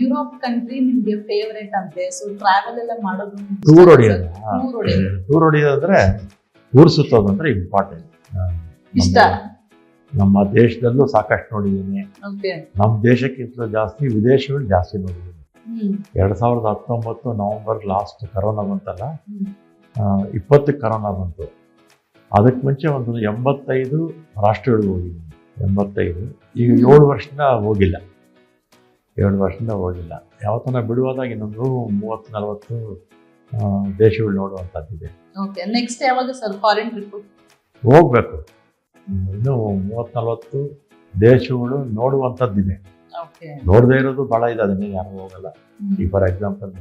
Europe country ನಿಮ್ಗೆ favourite ಅಂತೆ, so travel ಎಲ್ಲ ಮಾಡೋದು ಟೂರ್ ಹೊಡಿಯೋದು. ಟೂರ್ ಹೊಡೆಯೋದು ಟೂರ್ ಹೊಡಿಯೋದಂದ್ರೆ ಊರು ಸುತ್ತೋದಂದ್ರೆ ಇಂಪಾರ್ಟೆಂಟ್. ಇಷ್ಟ. ನಮ್ಮ ದೇಶದಲ್ಲೂ ಸಾಕಷ್ಟು ನೋಡಿದ್ದೀನಿ. ಓಕೆ. ನಮ್ಮ ದೇಶಕ್ಕಿಂತ ಜಾಸ್ತಿ ವಿದೇಶಗಳು ಜಾಸ್ತಿ ನೋಡಿದ್ದೀನಿ. 2019 ನವೆಂಬರ್ ಲಾಸ್ಟ್ ಕರೋನಾ ಬಂತಲ್ಲ, 20 ಕರೋನಾ ಬಂತು. ಅದಕ್ಕೆ ಮುಂಚೆ ಒಂದು 85 ರಾಷ್ಟ್ರಗಳಿಗೆ ಹೋಗಿದ್ದೀನಿ. 85. ಈಗ 7 ವರ್ಷದಿಂದ ಹೋಗಿಲ್ಲ. 7 ವರ್ಷದಿಂದ ಹೋಗಿಲ್ಲ. ಯಾವತ್ತನ ಬಿಡುವಾದಾಗ ಇನ್ನೊಂದು 30-40 ದೇಶಗಳು ನೋಡುವಂಥದ್ದಿದೆ. ಓಕೆ. ನೆಕ್ಸ್ಟ್ ಯಾವಾಗ ಸರ್ ಫಾರಿನ್ ಟ್ರಿಪ್? ಹೋಗ್ಬೇಕು. ಇನ್ನೂ 30-40 ದೇಶಗಳು ನೋಡುವಂಥದ್ದಿದೆ. ಓಕೆ. ನೋಡದೇ ಇರೋದು ಭಾಳ ಇದೆ, ಅದನ್ನೇ ಯಾರು ಹೋಗಲ್ಲ. ಈ ಫಾರ್ ಎಕ್ಸಾಂಪಲ್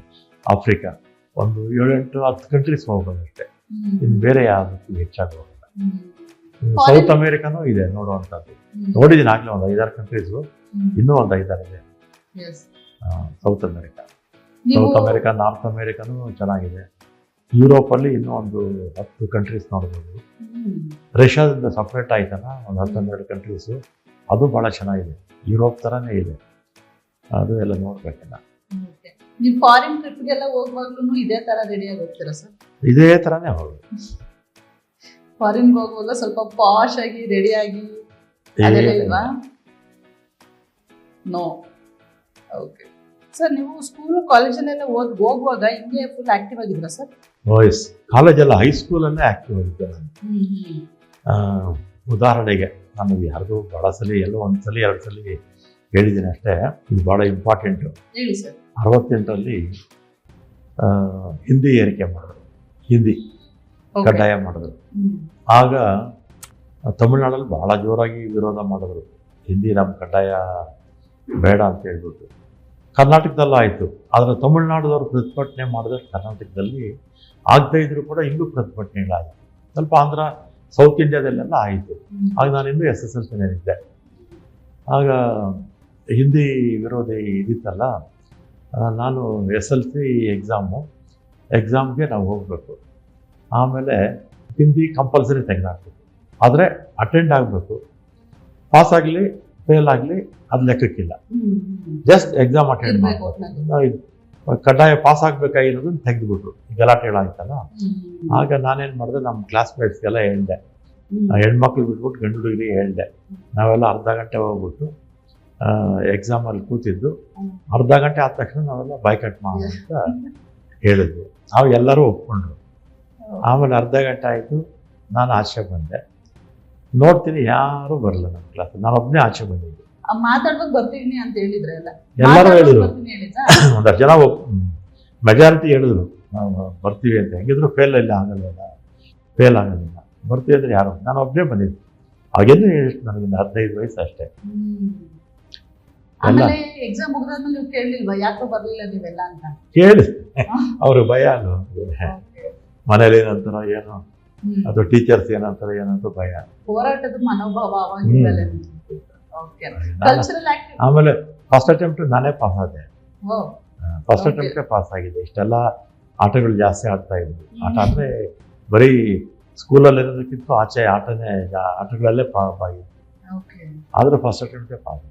ಆಫ್ರಿಕಾ ಒಂದು 7-8-10 ಕಂಟ್ರೀಸ್ ಹೋಗ್ಬೋದು ಅಷ್ಟೇ. ಇನ್ನು ಬೇರೆ ಯಾವುದಕ್ಕೂ ಹೆಚ್ಚಾಗಿ ಹೋಗಲ್ಲ. ಸೌತ್ ಅಮೇರಿಕಾನೂ ಇದೆ ನೋಡುವಂಥದ್ದು. ನೋಡಿದ್ದೀನಿ ಆಗಲೇ ಒಂದು 5-6 ಕಂಟ್ರೀಸು, ಇನ್ನೂ ಒಂದು 5-6 ಇದೆ. ಸೌತ್ ಅಮೇರಿಕಾ, ನಾರ್ತ್ ಅಮೇರಿಕಾನೂ ಚೆನ್ನಾಗಿದೆ. ಯುರೋಪಲ್ಲಿ ಇನ್ನೂ ಒಂದು 10 ಕಂಟ್ರೀಸ್ ನೋಡ್ಬೋದು. ರಷ್ಯಾದಿಂದ ಸಪ್ರೇಟ್ ಆಯ್ತಲ್ಲ ಒಂದು 10-12 ಕಂಟ್ರೀಸು, ಅದು ಭಾಳ ಚೆನ್ನಾಗಿದೆ. ಯುರೋಪ್ ಥರನೇ ಇದೆ, ಅದು ಎಲ್ಲ ನೋಡ್ಬೇಕಲ್ಲ. ನೀವು ಫಾರಿನ್ ಟ್ರಿಪ್ಗೆಲ್ಲ ಹೋಗುವಾಗ್ಲೂ ಇದೇ ಥರ ರೆಡಿಯಾಗಿ ಹೋಗ್ತೀರಾ ಸರ್? ಇದೇ ಥರನೇ ಹೋಗೋದು. ಫಾರಿನ್ಗೆ ಹೋಗುವಾಗ ಸ್ವಲ್ಪ ಪಾಶ್ ಆಗಿ ರೆಡಿಯಾಗಿ ಇಲ್ವಾ? ನೋ. Okay sir. ನೀವು ಸ್ಕೂಲ್ ಕಾಲೇಜಲ್ಲೆಲ್ಲ ಹೋಗುವಾಗ ಹಿಂಗೆ ಫುಲ್ ಆಕ್ಟಿವ್ ಆಗಿದ್ರಾ ಸರ್? ವಾಯ್ಸ್ ಕಾಲೇಜೆಲ್ಲ ಹೈಸ್ಕೂಲಲ್ಲೇ ಆಕ್ಟಿವ್ ಆಗಿದ್ದೆ ನಾನು. ಉದಾಹರಣೆಗೆ ನನಗೆ ಯಾರಿಗೂ ಭಾಳ ಸಲ ಎಲ್ಲೋ 1 ಸಲ 2 ಸಲ ಹೇಳಿದ್ದೀನಿ ಅಷ್ಟೇ. ಇದು ಭಾಳ ಇಂಪಾರ್ಟೆಂಟು. ಹೇಳಿ ಸರ್. 68ರಲ್ಲಿ ಹಿಂದಿ ಏರಿಕೆ ಮಾಡಿದ್ರು, ಹಿಂದಿ ಕಡ್ಡಾಯ ಮಾಡಿದ್ರು. ಆಗ ತಮಿಳ್ನಾಡಲ್ಲಿ ಭಾಳ ಜೋರಾಗಿ ವಿರೋಧ ಮಾಡಿದ್ರು, ಹಿಂದಿ ನಮ್ಮ ಕಡ್ಡಾಯ ಬೇಡ ಅಂತ ಹೇಳ್ಬಿಟ್ಟು. ಕರ್ನಾಟಕದಲ್ಲೂ ಆಯಿತು, ಆದರೆ ತಮಿಳ್ನಾಡದವ್ರು ಪ್ರತಿಭಟನೆ ಮಾಡಿದಷ್ಟು ಕರ್ನಾಟಕದಲ್ಲಿ ಆಗದೇ ಇದ್ರೂ ಕೂಡ ಇಲ್ಲೂ ಪ್ರತಿಭಟನೆಗಳಾಯಿತು. ಸ್ವಲ್ಪ ಆಂಧ್ರ ಸೌತ್ ಇಂಡಿಯಾದಲ್ಲೆಲ್ಲ ಆಯಿತು. ಆಗ ನಾನಿನ್ನೂ SSLCನಲ್ಲಿದ್ದೆ. ಆಗ ಹಿಂದಿ ವಿರೋಧಿ ಇದಿತ್ತಲ್ಲ, ನಾನು SLC ಎಕ್ಸಾಮ್ಗೆ ನಾವು ಹೋಗಬೇಕು. ಆಮೇಲೆ ಹಿಂದಿ ಕಂಪಲ್ಸರಿ ತೆಗೆದಾಕ್ಬೇಕು, ಆದರೆ ಅಟೆಂಡ್ ಆಗಬೇಕು. ಪಾಸ್ ಆಗಲಿ ಫೇಲ್ ಆಗಲಿ ಅದು ಲೆಕ್ಕಕ್ಕಿಲ್ಲ, ಜಸ್ಟ್ ಎಕ್ಸಾಮ್ ಅಟೆಂಡ್ ಮಾಡಬೇಕು. ಕಡ್ಡಾಯ ಪಾಸ್ ಆಗಬೇಕಾಗಿರೋದನ್ನು ತೆಗೆದುಬಿಟ್ರು, ಗಲಾಟೆಗಳಾಯ್ತಲ್ಲ. ಆಗ ನಾನೇನು ಮಾಡಿದೆ, ನಮ್ಮ ಕ್ಲಾಸ್ಮೇಟ್ಸ್ಗೆಲ್ಲ ಹೇಳಿದೆ, ಹೆಣ್ಮಕ್ಳು ಬಿಟ್ಬಿಟ್ಟು ಗಂಡು ಹುಡುಗರಿಗೆ ಹೇಳಿದೆ. ನಾವೆಲ್ಲ ಅರ್ಧ ಗಂಟೆ ಹೋಗ್ಬಿಟ್ಟು ಎಕ್ಸಾಮಲ್ಲಿ ಕೂತಿದ್ದು, ಅರ್ಧ ಗಂಟೆ ಆದ ತಕ್ಷಣ ನಾವೆಲ್ಲ ಬೈಕಟ್ ಮಾಡೋಣ ಅಂತ ಹೇಳಿದ್ವಿ. ನಾವು ಎಲ್ಲರೂ ಒಪ್ಕೊಂಡ್ರು. ಆಮೇಲೆ ಅರ್ಧ ಗಂಟೆ ಆಯಿತು, ನಾನು ಆಚೆ ಬಂದೆ. ನೋಡ್ತೀನಿ ಯಾರೂ ಬರಲ್ಲ ನಮ್ಮ ಕ್ಲಾಸ್, ನಾನು ಒಬ್ಬನೇ ಆಚೆ ಬಂದಿದ್ದು. ಮಾತಾಡ್ಬೇಕು ಬರ್ತೀನಿ ಅಂತ ಹೇಳಿದ್ರೆ ಎಲ್ಲರೂ ಹೇಳಿದ್ರು. 1 ಜನ ಮೆಜಾರಿಟಿ ಹೇಳಿದ್ರು ನಾವು ಬರ್ತೀವಿ ಅಂತ. ಹೆಂಗಿದ್ರು ಫೇಲ್ ಆಗೋದಿಲ್ಲ, ಬರ್ತೀವಿ ಅಂದರೆ ಯಾರು, ನಾನು ಒಬ್ಬನೇ ಬಂದಿದ್ದು. ಅವಾಗೆಂದು ಎಷ್ಟು ನನಗೆ 15 ವಯಸ್ಸು ಅಷ್ಟೇ. ಎಕ್ಸಾಮ್ ಮುಗಿದಾದ್ಮೇಲೆ ನೀವು ಕೇಳಲಿಲ್ವಾ ಯಾಕೋ ಬರ್ಲಿಲ್ಲ ನೀವೆಲ್ಲ ಅಂತ? ಕೇಳಿ ಅವ್ರ ಭಯ ಅಲ್ಲ, ಮನೇಲಿ ಏನಂತಾರೋ ಏನೋ, ಅದು ಟೀಚರ್ಸ್ ಏನಂತಾರೋ ಏನಂತ ಭಯ. ಹೋರಾಟದ ಮನೋಭಾವ. ಆಮೇಲೆ ಫಸ್ಟ್ ಅಟೆಂಪ್ಟ್ ನಾನೇ ಪಾಸ್ ಆದೆ. ಫಸ್ಟ್ ಅಟೆಂಪ್ಟೇ ಪಾಸ್ ಆಗಿದೆ. ಇಷ್ಟೆಲ್ಲ ಆಟಗಳು ಜಾಸ್ತಿ ಆಡ್ತಾ ಇದ್ವಿ. ಆಟ ಅಂದರೆ ಬರೀ ಸ್ಕೂಲಲ್ಲಿ ಇರೋದಕ್ಕಿಂತ ಆಚೆ ಆಟಗಳಲ್ಲೇ ಪಾಸ್ ಆಗಿದೆ. ಆದರೂ ಫಸ್ಟ್ ಅಟೆಂಪ್ಟೇ ಪಾಸ್.